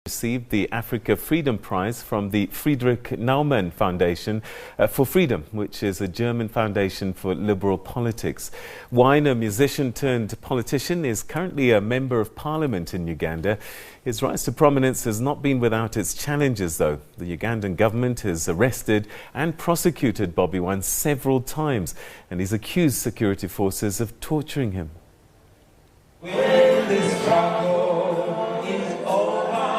Received the Africa Freedom Prize from the Friedrich Naumann Foundation for Freedom, which is a German foundation for liberal politics. Wine, a musician turned politician, is currently a member of parliament in Uganda. His rise to prominence has not been without its challenges, though. The Ugandan government has arrested and prosecuted Bobi Wine several times, and he's accused security forces of torturing him. When this struggle is over,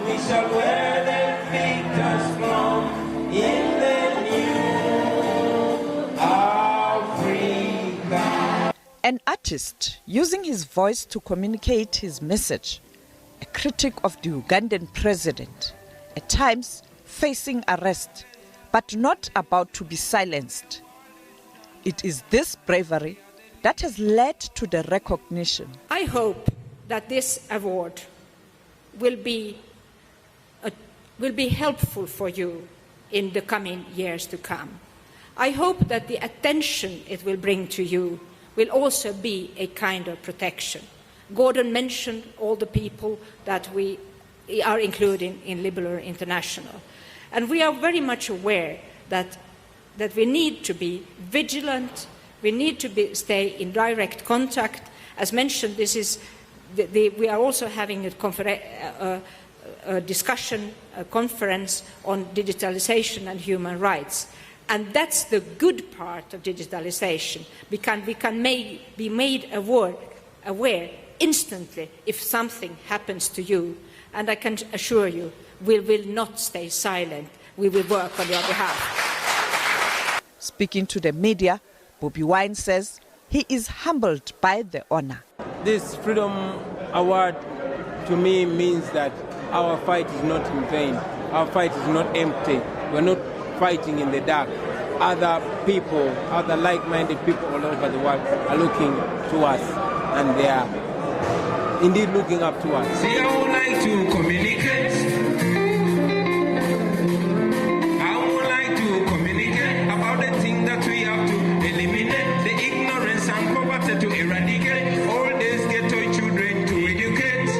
we shall wear the victor's crown in the new Africa. An artist using his voice to communicate his message, a critic of the Ugandan president, at times facing arrest, but not about to be silenced. It is this bravery that has led to the recognition. I hope that this award will be helpful for you in the coming years to come. I hope that the attention it will bring to you will also be a kind of protection. Gordon mentioned all the people that we are including in Liberal International. And we are very much aware that we need to be vigilant. We need to stay in direct contact. As mentioned, we are also having a discussion, a conference on digitalization and human rights. And that's the good part of digitalization. We can be made aware instantly if something happens to you. And I can assure you, we will not stay silent. We will work on your behalf. Speaking to the media, Bobi Wine says he is humbled by the honor. This Freedom Award to me means that our fight is not in vain. Our fight is not empty. We're not fighting in the dark. Other people, other like-minded people all over the world are looking to us, and they are indeed looking up to us. See, I would like to communicate. About the thing that we have to eliminate, the ignorance and poverty to eradicate, all these ghetto children to educate.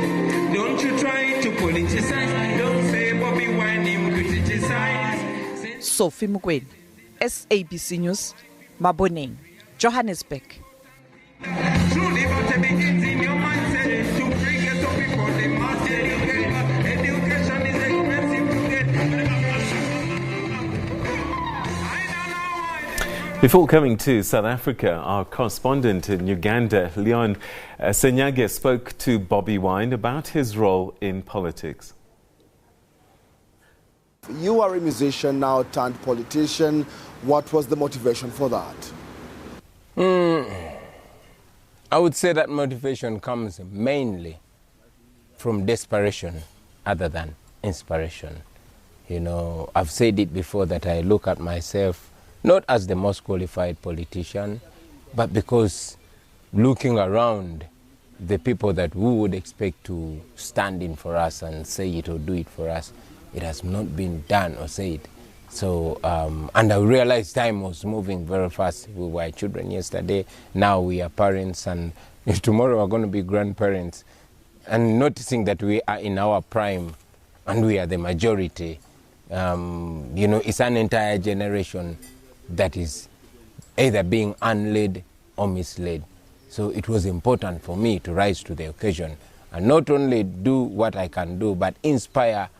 Don't you try to politicize, don't say Bobi Wine him criticize. Sophie Mugwen, SABC News, Maboneng, Johannesburg. True liberty begins in your mindset to bring ghetto people, they must educate. Education is expensive to get. Before coming to South Africa, our correspondent in Uganda, Leon Senyage, spoke to Bobi Wine about his role in politics. You are a musician now turned politician. What was the motivation for that? I would say that motivation comes mainly from desperation other than inspiration. You know, I've said it before that I look at myself not as the most qualified politician, but because looking around the people that we would expect to stand in for us and say it or do it for us, it has not been done or said. So, and I realized time was moving very fast. We were children yesterday, now we are parents, and tomorrow we're going to be grandparents. And noticing that we are in our prime and we are the majority, you know, it's an entire generation that is either being unled or misled. So it was important for me to rise to the occasion and not only do what I can do, but inspire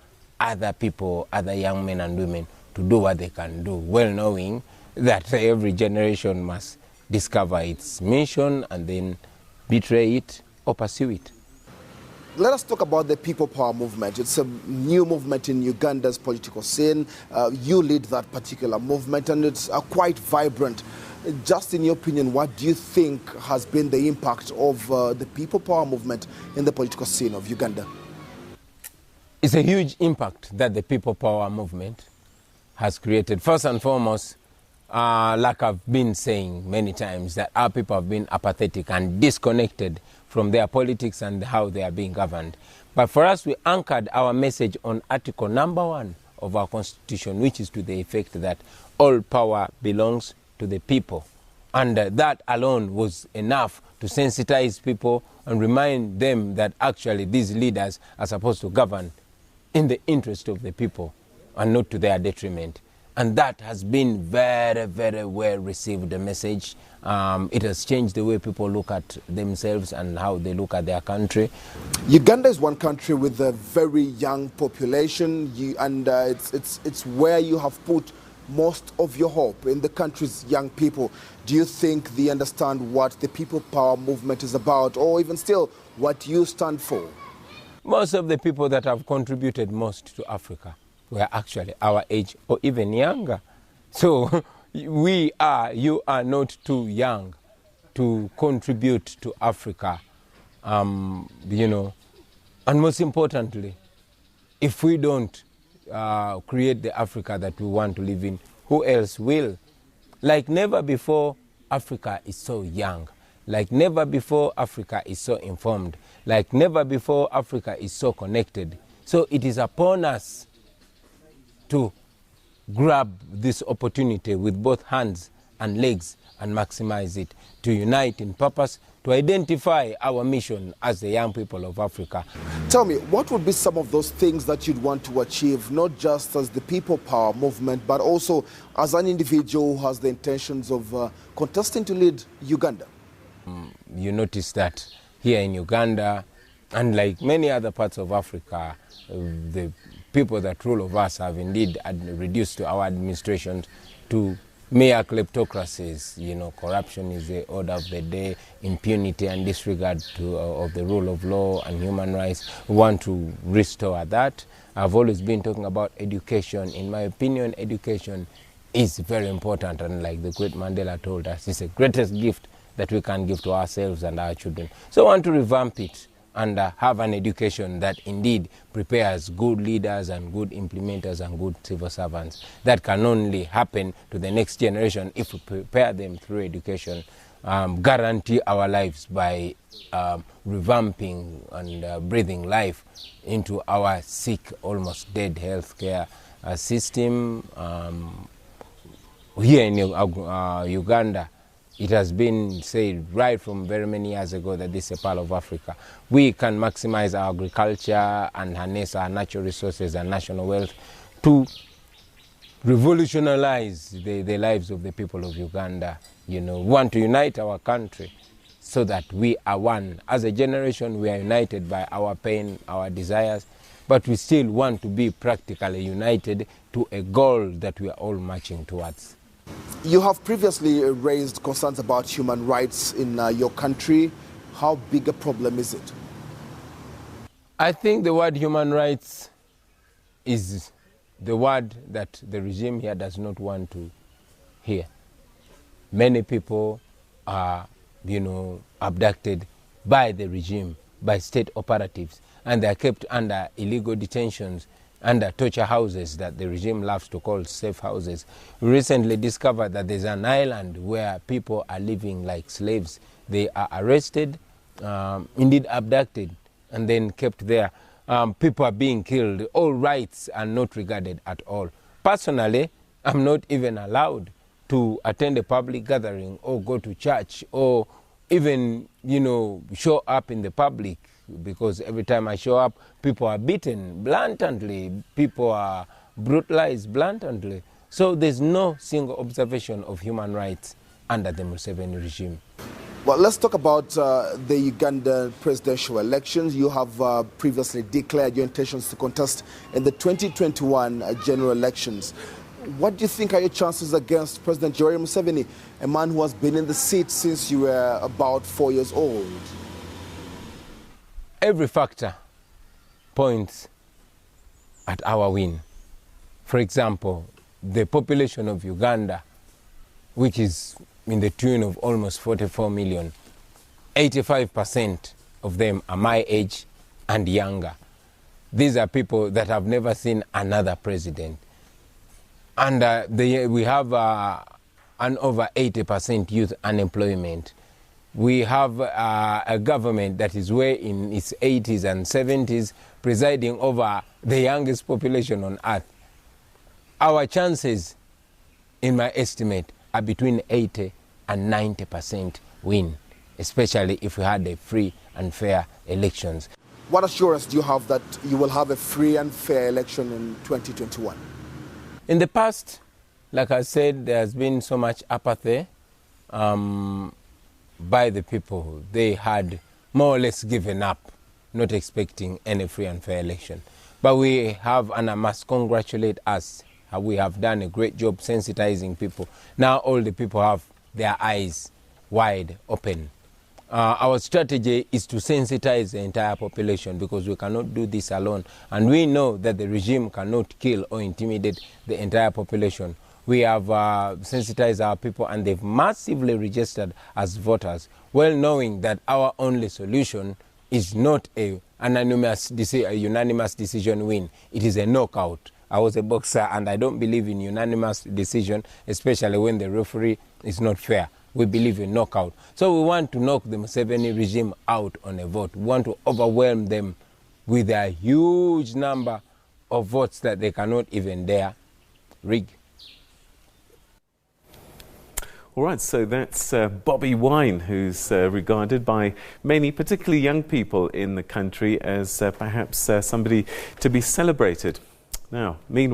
other people, other young men and women to do what they can do, well knowing that every generation must discover its mission and then betray it or pursue it. Let us talk about the People Power movement. It's a new movement in Uganda's political scene. You lead that particular movement, and it's quite vibrant. Just in your opinion, what do you think has been the impact of the People Power movement in the political scene of Uganda? It's a huge impact that the People Power movement has created. First and foremost, like I've been saying many times, that our people have been apathetic and disconnected from their politics and how they are being governed. But for us, we anchored our message on Article number 1 of our Constitution, which is to the effect that all power belongs to the people. And that alone was enough to sensitize people and remind them that actually these leaders are supposed to govern in the interest of the people and not to their detriment. And that has been very, very well received, the message. It has changed the way people look at themselves and how they look at their country. Uganda is one country with a very young population, and it's where you have put most of your hope, in the country's young people. Do you think they understand what the People Power movement is about, or even still what you stand for? Most of the people that have contributed most to Africa were actually our age or even younger. So you are not too young to contribute to Africa, you know. And most importantly, if we don't create the Africa that we want to live in, who else will? Like never before, Africa is so young. Like never before, Africa is so informed. Like never before, Africa is so connected. So it is upon us to grab this opportunity with both hands and legs and maximize it, to unite in purpose, to identify our mission as the young people of Africa. Tell me, what would be some of those things that you'd want to achieve, not just as the People Power movement, but also as an individual who has the intentions of contesting to lead Uganda? You notice that here in Uganda, and like many other parts of Africa, the people that rule over us have indeed reduced to our administration to mere kleptocracies. You know, corruption is the order of the day, impunity and disregard of the rule of law and human rights. We want to restore that. I've always been talking about education. In my opinion, education is very important, and like the great Mandela told us, it's the greatest gift that we can give to ourselves and our children. So I want to revamp it and have an education that indeed prepares good leaders and good implementers and good civil servants. That can only happen to the next generation if we prepare them through education, guarantee our lives by revamping and breathing life into our sick, almost dead healthcare system. Here in Uganda, it has been said right from very many years ago that this is a part of Africa. We can maximize our agriculture and harness our natural resources and national wealth to revolutionize the lives of the people of Uganda. You know, we want to unite our country so that we are one. As a generation, we are united by our pain, our desires, but we still want to be practically united to a goal that we are all marching towards. You have previously raised concerns about human rights in your country. How big a problem is it? I think the word human rights is the word that the regime here does not want to hear. Many people are, you know, abducted by the regime, by state operatives, and they are kept under illegal detentions, under torture houses that the regime loves to call safe houses. We recently discovered that there's an island where people are living like slaves. They are arrested, indeed abducted, and then kept there. People are being killed. All rights are not regarded at all. Personally, I'm not even allowed to attend a public gathering or go to church or even, you know, show up in the public, because every time I show up, people are beaten blatantly, people are brutalized blatantly. So there's no single observation of human rights under the Museveni regime. Well, let's talk about the Uganda presidential elections. You have previously declared your intentions to contest in the 2021 general elections. What do you think are your chances against President Yoweri Museveni, a man who has been in the seat since you were about 4 years old? Every factor points at our win. For example, the population of Uganda, which is in the tune of almost 44 million, 85% of them are my age and younger. These are people that have never seen another president. And we have an over 80% youth unemployment. We have a government that is way in its 80s and 70s, presiding over the youngest population on earth. Our chances, in my estimate, are between 80 and 90% win, especially if we had a free and fair elections. What assurance do you have that you will have a free and fair election in 2021? In the past, like I said, there has been so much apathy by the people. They had more or less given up, not expecting any free and fair election. But we have, and I must congratulate us, we have done a great job sensitizing people. Now all the people have their eyes wide open. Our strategy is to sensitize the entire population, because we cannot do this alone. And we know that the regime cannot kill or intimidate the entire population. We have sensitized our people, and they've massively registered as voters, well knowing that our only solution is not a unanimous decision win. It is a knockout. I was a boxer, and I don't believe in unanimous decision, especially when the referee is not fair. We believe in knockout. So we want to knock the Museveni regime out on a vote. We want to overwhelm them with a huge number of votes that they cannot even dare rig. All right, so that's Bobi Wine, who's regarded by many, particularly young people in the country, as perhaps somebody to be celebrated. Now, meanwhile,